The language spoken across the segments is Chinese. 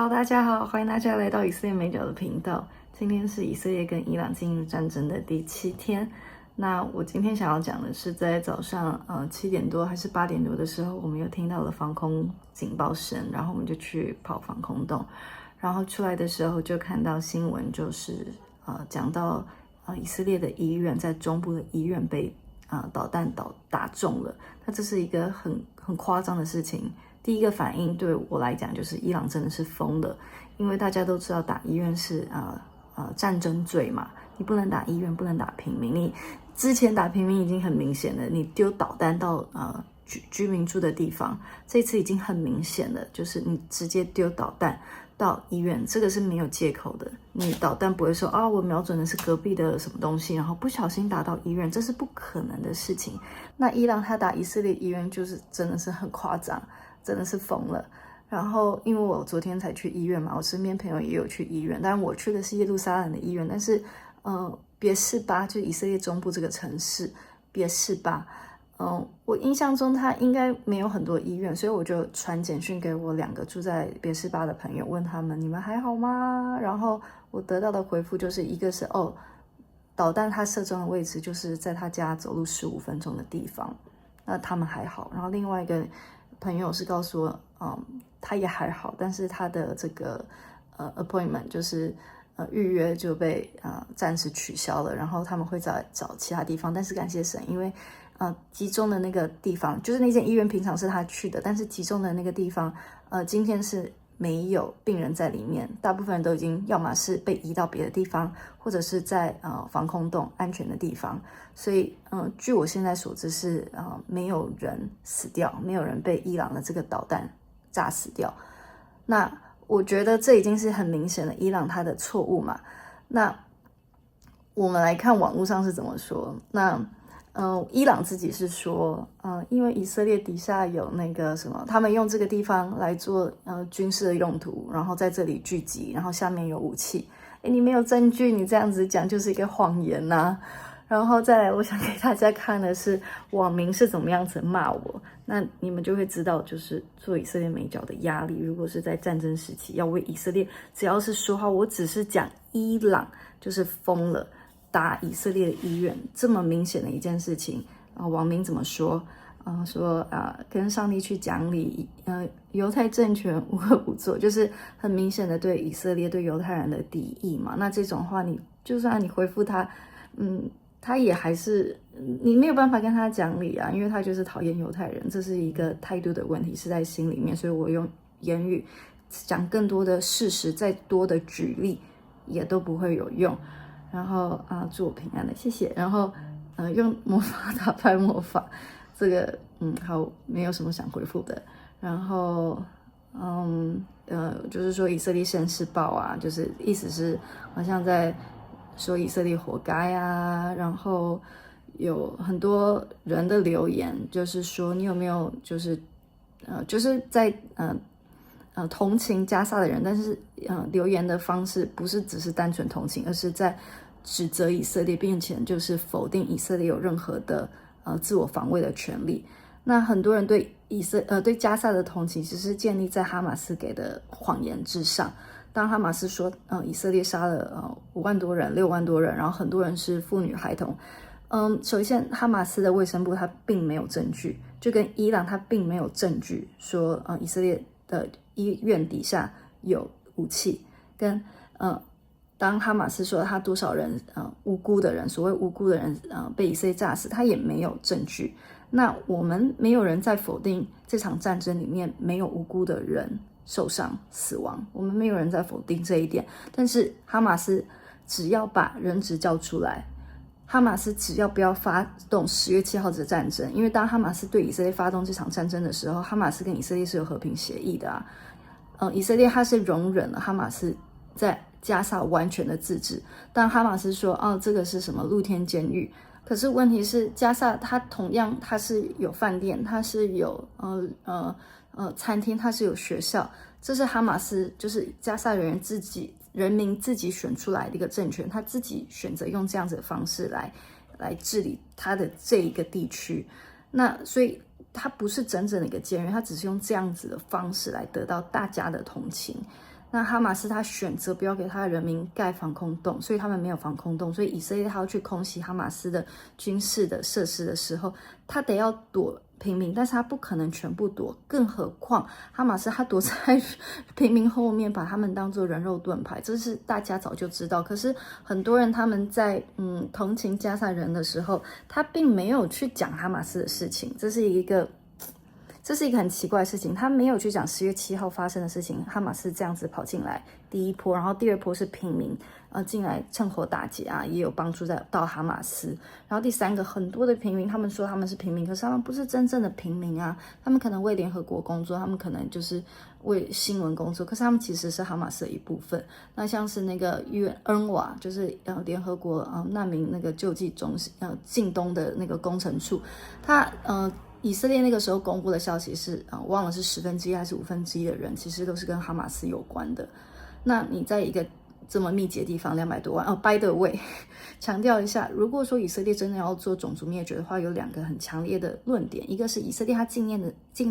Hello，大家好，欢迎大家来到以色列美角的频道。今天是以色列跟伊朗进入战争的第7天。那我今天想要讲的是，在早上7点多还是8点多的时候，我们又听到了防空警报声，然后我们就去跑防空洞，然后出来的时候就看到新闻，就是讲到以色列的医院在中部的医院被导弹打中了。那这是一个很夸张的事情。第一个反应对我来讲就是伊朗真的是疯了，因为大家都知道打医院是战争罪嘛，你不能打医院，不能打平民。你之前打平民已经很明显了，你丢导弹到居民住的地方，这次已经很明显了，就是你直接丢导弹到医院，这个是没有借口的。你导弹不会说我瞄准的是隔壁的什么东西，然后不小心打到医院，这是不可能的事情。那伊朗他打以色列医院就是真的是很夸张，真的是疯了。然后因为我昨天才去医院嘛，我身边朋友也有去医院，当然我去的是耶路撒冷的医院，但是别示巴就以色列中部这个城市别示巴，我印象中他应该没有很多医院，所以我就传简讯给我2个住在别示巴的朋友，问他们你们还好吗？然后我得到的回复就是一个是导弹它射中的位置就是在他家走路15分钟的地方，那他们还好。然后另外一个朋友是告诉我他也还好，但是他的这个appointment 就是预约就被暂时取消了，然后他们会再找其他地方。但是感谢神，因为集中的那个地方就是那间医院平常是他去的，但是集中的那个地方今天是没有病人在里面，大部分人都已经要么是被移到别的地方，或者是在防空洞安全的地方。所以据我现在所知是没有人死掉，没有人被伊朗的这个导弹炸死掉。那我觉得这已经是很明显的伊朗他的错误嘛。那我们来看网络上是怎么说。那伊朗自己是说因为以色列底下有那个什么，他们用这个地方来做军事的用途，然后在这里聚集，然后下面有武器。你没有证据，你这样子讲就是一个谎言啊。然后再来我想给大家看的是网民是怎么样子骂我，那你们就会知道就是做以色列美角的压力。如果是在战争时期要为以色列，只要是说话我只是讲伊朗就是疯了，打以色列的医院这么明显的一件事情网民怎么说说跟上帝去讲理，犹太政权无恶不作，就是很明显的对以色列对犹太人的敌意嘛。那这种话你就算你回复他他也还是你没有办法跟他讲理因为他就是讨厌犹太人，这是一个态度的问题，是在心里面。所以我用言语讲更多的事实，再多的举例也都不会有用。然后祝我平安的，谢谢。然后用魔法打败魔法，这个好，没有什么想回复的。然后就是说以色列现世报就是意思是好像在说以色列活该然后有很多人的留言就是说你有没有就是在同情加沙的人，但是留言的方式不是只是单纯同情，而是在指责以色列，并且就是否定以色列有任何的自我防卫的权利。那很多人对对加沙的同情其实是建立在哈马斯给的谎言之上。当哈马斯说以色列杀了5万多人6万多人，然后很多人是妇女孩童，首先哈马斯的卫生部他并没有证据，就跟伊朗他并没有证据说以色列的医院底下有武器，跟当哈马斯说他多少人无辜的人，所谓无辜的人被以色列炸死，他也没有证据。那我们没有人在否定这场战争里面没有无辜的人受伤死亡，我们没有人在否定这一点。但是哈马斯只要把人质交出来，哈马斯只要不要发动10月7号的战争，因为当哈马斯对以色列发动这场战争的时候，哈马斯跟以色列是有和平协议的以色列他是容忍了哈马斯在加沙完全的自治。当哈马斯说这个是什么露天监狱，可是问题是加沙它同样它是有饭店，它是有餐厅，它是有学校，这是哈马斯就是加沙人民自己选出来的一个政权，他自己选择用这样子的方式来治理他的这一个地区。那所以它不是真正的一个监狱，它只是用这样子的方式来得到大家的同情。那哈马斯他选择不要给他的人民盖防空洞，所以他们没有防空洞，所以以色列他要去空袭哈马斯的军事的设施的时候，他得要躲平民，但是他不可能全部躲，更何况哈马斯他躲在平民后面，把他们当作人肉盾牌，这是大家早就知道。可是很多人他们在同情加萨人的时候，他并没有去讲哈马斯的事情，这是一个很奇怪的事情，他没有去讲10月7号发生的事情，哈马斯这样子跑进来，第一波，然后第二波是平民进来趁火打劫啊，也有帮助到哈马斯，然后第三个很多的平民，他们说他们是平民，可是他们不是真正的平民啊，他们可能为联合国工作，他们可能就是为新闻工作，可是他们其实是哈马斯的一部分。那像是那个UNRWA，就是联合国难民那个救济中心近东的那个工程处，他以色列那个时候公布的消息是忘了是1/10还是1/5的人其实都是跟哈马斯有关的。那你在一个这么密集的地方200多万by the way 强调一下，如果说以色列真的要做种族灭绝的话，有2个很强烈的论点，一个是以色列它境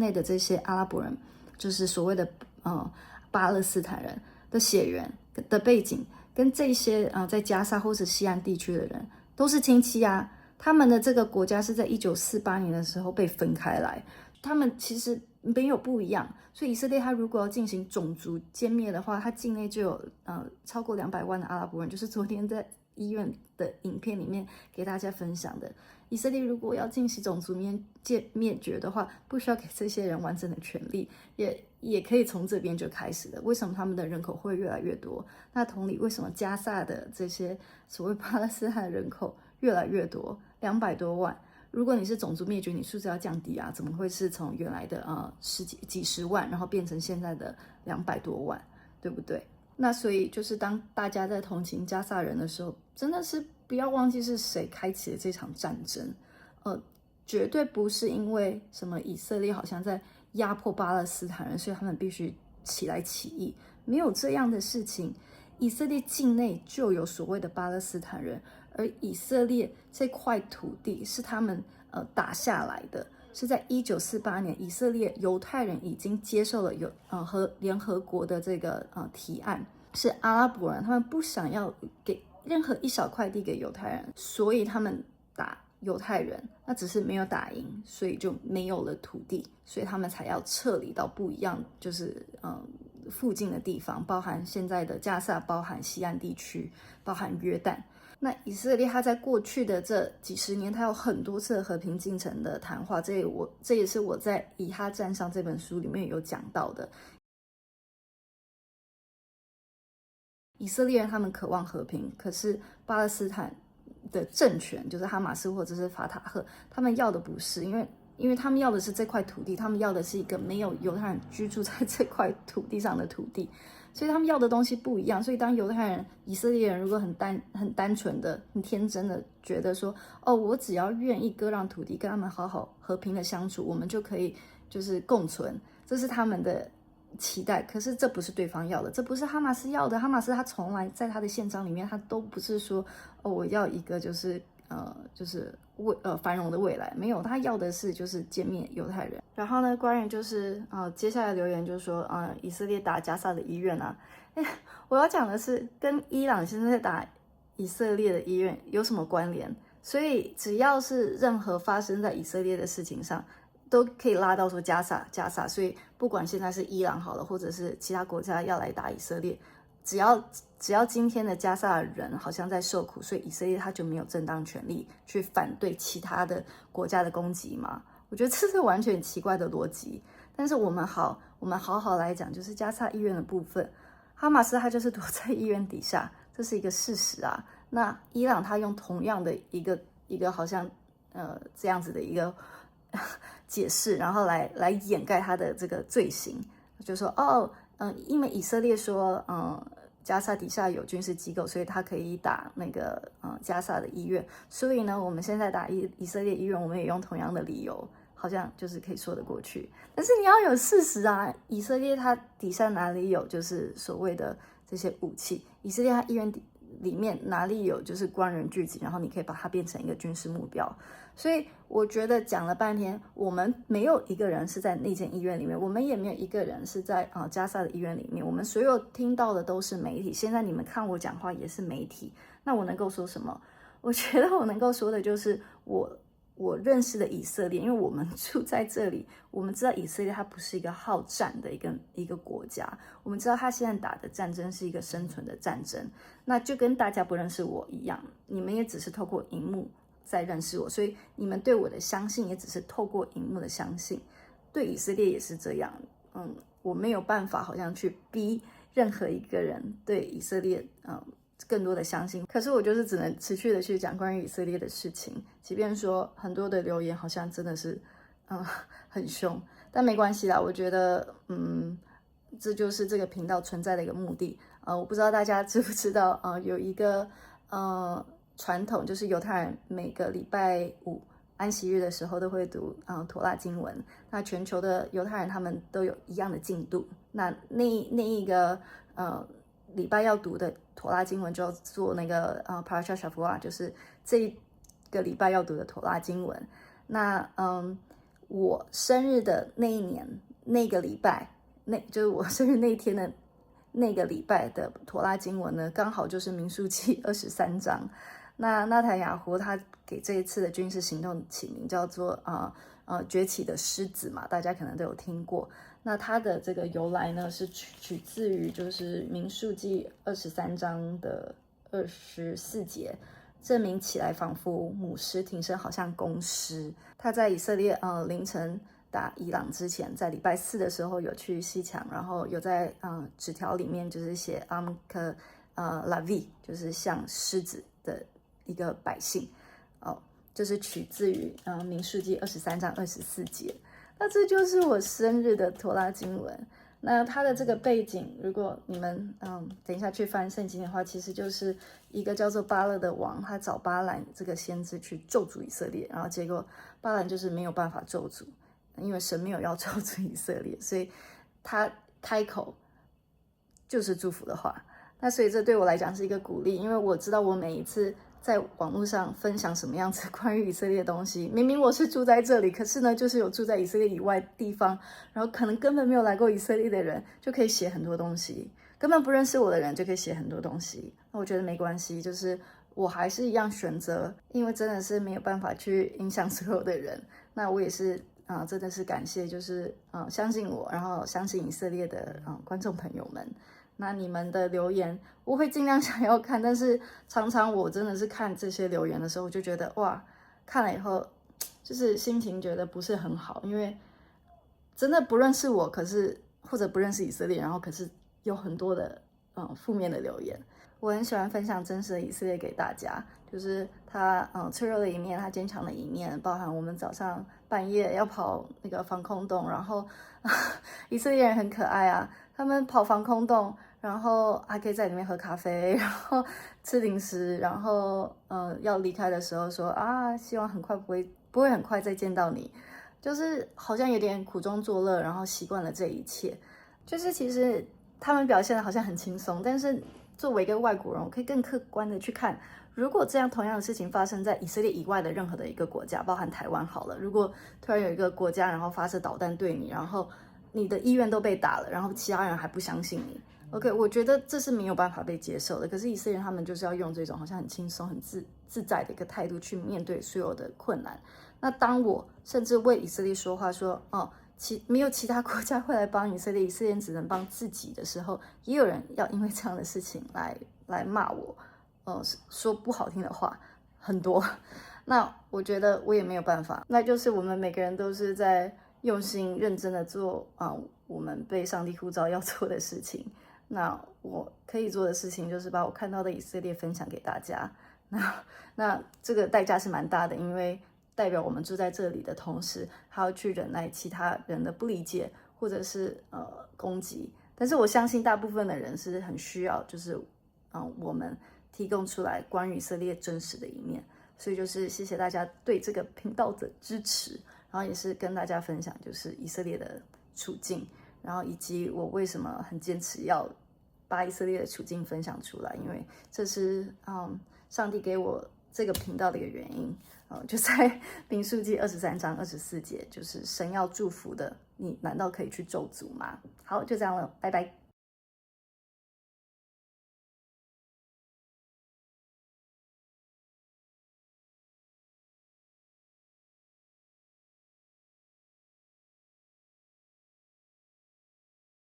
内的这些阿拉伯人，就是所谓的巴勒斯坦人的血缘的背景，跟这些在加沙或者西岸地区的人都是亲戚啊。他们的这个国家是在1948年的时候被分开来，他们其实没有不一样，所以以色列他如果要进行种族歼灭的话，他境内就有超过200万的阿拉伯人，就是昨天在医院的影片里面给大家分享的。以色列如果要进行种族灭绝的话，不需要给这些人完整的权利，也可以从这边就开始了。为什么他们的人口会越来越多？那同理，为什么加萨的这些所谓巴勒斯坦的人口越来越多，200多万？如果你是种族灭绝，你数字要降低啊，怎么会是从原来的几十万，然后变成现在的200多万，对不对？那所以就是当大家在同情加萨人的时候，真的是不要忘记是谁开启了这场战争，绝对不是因为什么以色列好像在压迫巴勒斯坦人，所以他们必须起来起义，没有这样的事情。以色列境内就有所谓的巴勒斯坦人，而以色列这块土地是他们打下来的，是在1948年，以色列犹太人已经接受了和联合国的这个提案，是阿拉伯人他们不想要给任何一小块地给犹太人，所以他们打犹太人，那只是没有打赢，所以就没有了土地，所以他们才要撤离到不一样，就是附近的地方，包含现在的加萨，包含西岸地区，包含约旦。那以色列它在过去的这几十年，它有很多次和平进程的谈话，这也是我在《以哈战上》这本书里面有讲到的。以色列人他们渴望和平，可是巴勒斯坦的政权，就是哈马斯或者是法塔赫，他们要的不是，因为他们要的是这块土地，他们要的是一个没有犹太人居住在这块土地上的土地，所以他们要的东西不一样。所以当犹太人、以色列人如果很单纯的、很天真的觉得说，我只要愿意割让土地，跟他们好好和平的相处，我们就可以就是共存，这是他们的期待。可是这不是对方要的，这不是哈马斯要的。哈马斯他从来在他的宪章里面，他都不是说我要一个就是繁荣的未来，没有，他要的是就是歼灭犹太人。然后呢，官员就是接下来留言就说以色列打加萨的医院啊，我要讲的是跟伊朗现在打以色列的医院有什么关联？所以只要是任何发生在以色列的事情上，都可以拉到说加萨，所以不管现在是伊朗好了，或者是其他国家要来打以色列，只要今天的加萨人好像在受苦，所以以色列他就没有正当权利去反对其他的国家的攻击嘛？我觉得这是完全奇怪的逻辑。但是我们好好来讲，就是加萨医院的部分，哈马斯他就是躲在医院底下，这是一个事实啊。那伊朗他用同样的一个好像这样子的一个解释，然后来掩盖他的这个罪行，就说因为以色列说加萨底下有军事机构，所以他可以打那个加萨的医院，所以呢我们现在打以色列医院，我们也用同样的理由，好像就是可以说得过去。但是你要有事实啊，以色列它底下哪里有就是所谓的这些武器？以色列它医院里面哪里有就是官人聚集，然后你可以把它变成一个军事目标。所以我觉得讲了半天，我们没有一个人是在那间医院里面，我们也没有一个人是在加沙的医院里面，我们所有听到的都是媒体。现在你们看我讲话也是媒体，那我能够说什么？我觉得我能够说的就是我认识的以色列，因为我们住在这里，我们知道以色列它不是一个好战的一个国家，我们知道它现在打的战争是一个生存的战争，那就跟大家不认识我一样，你们也只是透过荧幕在认识我，所以你们对我的相信也只是透过荧幕的相信，对以色列也是这样，我没有办法好像去逼任何一个人对以色列，更多的相信，可是我就是只能持续的去讲关于以色列的事情，即便说很多的留言好像真的是，很凶，但没关系啦，我觉得，这就是这个频道存在的一个目的。我不知道大家知不知道，有一个传统，就是犹太人每个礼拜五安息日的时候都会读妥拉经文，那全球的犹太人他们都有一样的进度，那一个礼拜要读的妥拉经文就要做那个Parashat Shavua，就是这一个礼拜要读的妥拉经文。那我生日的那一年那个礼拜，就是我生日那一天的那个礼拜的妥拉经文呢，刚好就是民数记23章。那纳坦雅胡他给这一次的军事行动起名叫做崛起的狮子嘛，大家可能都有听过。那它的这个由来呢，是取自于就是民数记23章的24节，证明起来仿佛母狮，挺身好像公狮。他在以色列凌晨打伊朗之前，在礼拜4的时候有去西墙，然后有在纸条里面就是写Lavi， 就是像狮子的一个百姓，就是取自于民数记23章24节。那这就是我生日的妥拉经文。那它的这个背景，如果你们等一下去翻圣经的话，其实就是一个叫做巴勒的王，他找巴兰这个先知去咒诅以色列，然后结果巴兰就是没有办法咒诅，因为神没有要咒诅以色列，所以他开口就是祝福的话。那所以这对我来讲是一个鼓励，因为我知道我每一次在网络上分享什么样子关于以色列的东西，明明我是住在这里，可是呢，就是有住在以色列以外的地方，然后可能根本没有来过以色列的人，就可以写很多东西，根本不认识我的人就可以写很多东西。那我觉得没关系，就是我还是一样选择，因为真的是没有办法去影响所有的人。那我也是真的是感谢，就是相信我，然后相信以色列的观众朋友们。那你们的留言我会尽量想要看，但是常常我真的是看这些留言的时候，我就觉得哇，看了以后就是心情觉得不是很好，因为真的不认识我，可是或者不认识以色列，然后可是有很多的负面的留言。我很喜欢分享真实的以色列给大家，就是他脆弱的一面，他坚强的一面，包含我们早上半夜要跑那个防空洞，然后以色列人很可爱啊，他们跑防空洞，然后还可以在里面喝咖啡，然后吃零食，然后要离开的时候说希望很快不会很快再见到你，就是好像有点苦中作乐，然后习惯了这一切。就是其实他们表现的好像很轻松，但是作为一个外国人，我可以更客观的去看，如果这样同样的事情发生在以色列以外的任何的一个国家，包含台湾好了，如果突然有一个国家然后发射导弹对你，然后你的医院都被打了，然后其他人还不相信你 ，OK， 我觉得这是没有办法被接受的。可是以色列人他们就是要用这种好像很轻松、很自在的一个态度去面对所有的困难。那当我甚至为以色列说话说，没有其他国家会来帮以色列，以色列人只能帮自己的时候，也有人要因为这样的事情来骂我，说不好听的话很多。那我觉得我也没有办法，那就是我们每个人都是在用心认真的做我们被上帝呼召要做的事情。那我可以做的事情就是把我看到的以色列分享给大家。那这个代价是蛮大的，因为代表我们住在这里的同时，还要去忍耐其他人的不理解或者是攻击。但是我相信大部分的人是很需要，就是我们提供出来关于以色列真实的一面。所以就是谢谢大家对这个频道的支持，然后也是跟大家分享就是以色列的处境，然后以及我为什么很坚持要把以色列的处境分享出来，因为这是上帝给我这个频道的一个原因。就在民数记23章24节，就是神要祝福的，你难道可以去咒诅吗？好，就这样了，拜拜。